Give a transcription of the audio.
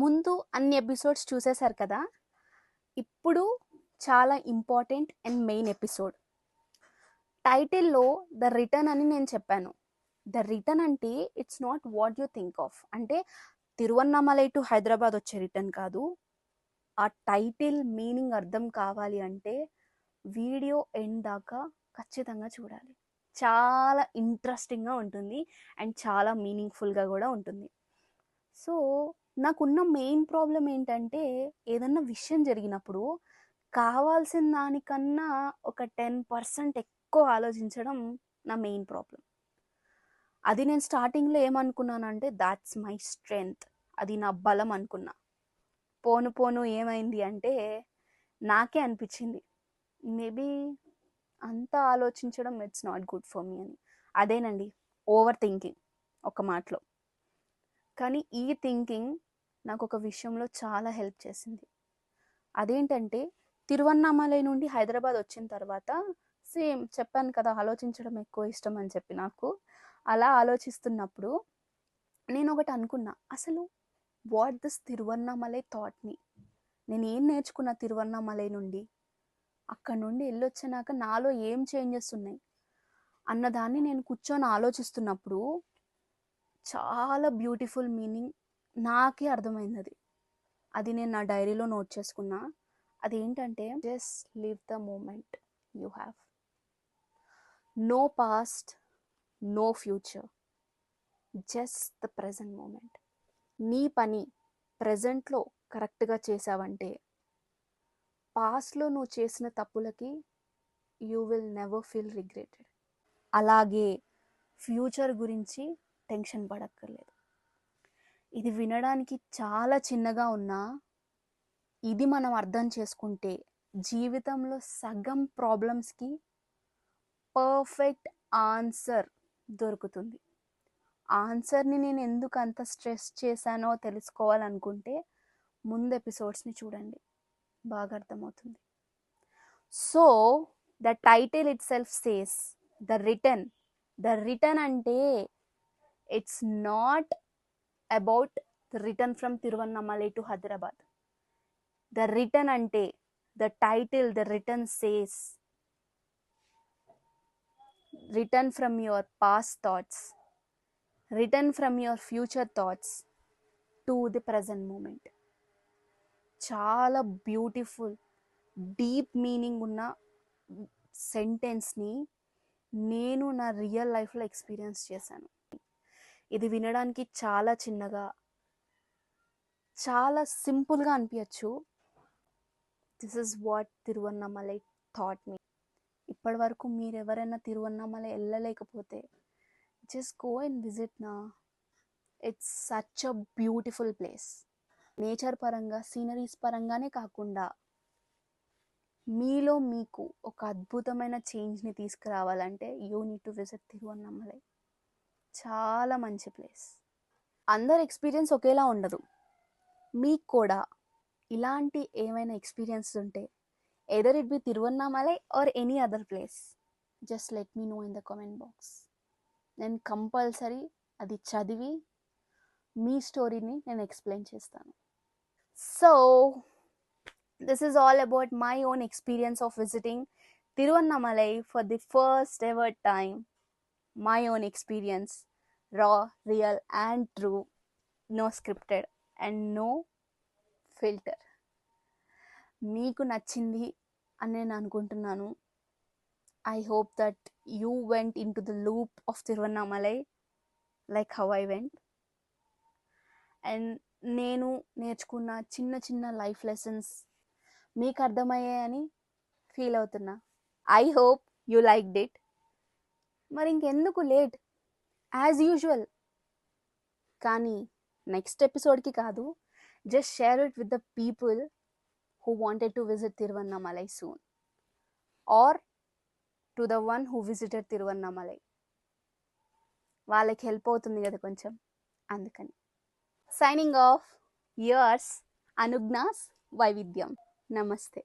ముందు అన్ని ఎపిసోడ్స్ చూసేశారు కదా. ఇప్పుడు చాలా ఇంపార్టెంట్ అండ్ మెయిన్ ఎపిసోడ్. టైటిల్లో ద రిటర్న్ అని నేను చెప్పాను. ద రిటర్న్ అంటే it's not what you think of. అంటే తిరువన్నామలై టు హైదరాబాద్ వచ్చే రిటర్న్ కాదు. ఆ టైటిల్ మీనింగ్ అర్థం కావాలి అంటే వీడియో ఎండ్ దాకా ఖచ్చితంగా చూడాలి. చాలా ఇంట్రెస్టింగ్గా ఉంటుంది అండ్ చాలా మీనింగ్ఫుల్గా కూడా ఉంటుంది. సో నాకున్న మెయిన్ ప్రాబ్లం ఏంటంటే ఏదన్నా విషయం జరిగినప్పుడు కావాల్సిన దానికన్నా ఒక 10% ఎక్కువ ఆలోచించడం నా మెయిన్ ప్రాబ్లం. అది నేను స్టార్టింగ్లో ఏమనుకున్నానంటే దాట్స్ మై స్ట్రెంగ్త్, అది నా బలం అనుకున్నా. పోను పోను ఏమైంది అంటే నాకే అనిపించింది మేబీ అంతా ఆలోచించడం it's not good for me అని. అదేనండి, ఓవర్ థింకింగ్ ఒక మాటలో. కానీ ఈ థింకింగ్ నాకు ఒక విషయంలో చాలా హెల్ప్ చేసింది. అదేంటంటే తిరువన్నామలై నుండి హైదరాబాద్ వచ్చిన తర్వాత సేమ్ చెప్పాను కదా, ఆలోచించడం ఎక్కువ ఇష్టం అని చెప్పి. నాకు అలా ఆలోచిస్తున్నప్పుడు నేను ఒకటి అనుకున్నా, అసలు వాట్ దిస్ తిరువన్నామలై థాట్ మీ. నేను ఏం నేర్చుకున్నా తిరువన్నామలై నుండి, అక్కడ నుండి వెళ్ళొచ్చినాక నాలో ఏం చేంజెస్ ఉన్నాయి అన్నదాన్ని నేను కూర్చొని ఆలోచిస్తున్నప్పుడు చాలా బ్యూటిఫుల్ మీనింగ్ నాకే అర్థమైంది. అది నేను నా డైరీలో నోట్ చేసుకున్నా. అదేంటంటే just live the moment you have. No past, no future, just the present moment. నీ పని ప్రజెంట్లో కరెక్ట్గా చేసావంటే పాస్ట్లో నువ్వు చేసిన తప్పులకి you will never feel regretted. అలాగే ఫ్యూచర్ గురించి టెన్షన్ పడక్కర్లేదు. ఇది వినడానికి చాలా చిన్నగా ఉన్నా ఇది మనం అర్థం చేసుకుంటే జీవితంలో సగం ప్రాబ్లమ్స్కి పర్ఫెక్ట్ ఆన్సర్ దొరుకుతుంది. ఆన్సర్ని నేను ఎందుకు అంత స్ట్రెస్ చేశానో తెలుసుకోవాలనుకుంటే ముందు ఎపిసోడ్స్ని చూడండి, బాగా అర్థమవుతుంది. So the title itself says the return. The return అంటే it's not about the return from Tiruvannamalai to Hyderabad. The return అంటే the title the return says return from your past thoughts, return from your future thoughts to the present moment. చాలా beautiful deep meaning ఉన్న సెంటెన్స్ని నేను నా real లైఫ్లో experience చేశాను. ఇది వినడానికి చాలా చిన్నగా చాలా సింపుల్గా అనిపించచ్చు. This is what Tiruvannamalai taught me. ఇప్పటి వరకు మీరు ఎవరైనా తిరువన్నామలై వెళ్ళలేకపోతే జస్ట్ గో అండ్ విజిట్ నా. It's such a beautiful place. Nature పరంగా సీనరీస్ పరంగానే కాకుండా మీలో మీకు ఒక అద్భుతమైన చేంజ్ని తీసుకురావాలంటే you need to visit Tiruvannamalai. చాలా మంచి ప్లేస్. అందరి ఎక్స్పీరియన్స్ ఒకేలా ఉండదు. మీకు కూడా ఇలాంటి ఏమైనా ఎక్స్పీరియన్స్ ఉంటే either it be Tiruvannamalai or any other place, just let me know in the comment box. నేను కంపల్సరీ అది చదివి మీ స్టోరీని నేను ఎక్స్ప్లెయిన్ చేస్తాను. So this is all about my own experience of visiting Tiruvannamalai for the first ever time. My own experience, raw, real and true, no scripted and no filter. మీకు నచ్చింది అని నేను అనుకుంటున్నాను. I hope that you went into the loop of Tiruvannamalai like how I went. And నేను నేర్చుకున్న చిన్న చిన్న life lessons మీకు అర్థమయ్యాయని ఫీల్ అవుతున్నా. I hope you liked it. మరి ఇంకెందుకు లేట్, యాజ్ యూజువల్. కానీ నెక్స్ట్ ఎపిసోడ్కి కాదు, just share it with the people who wanted to visit Tiruvannamalai soon or to the one who visited Tiruvannamalai. వాళ్ళకి హెల్ప్ అవుతుంది కదా కొంచెం, అందుకని. సైనింగ్ ఆఫ్, యువర్స్ అనుజ్ఞాస్ వైవిధ్యం. నమస్తే.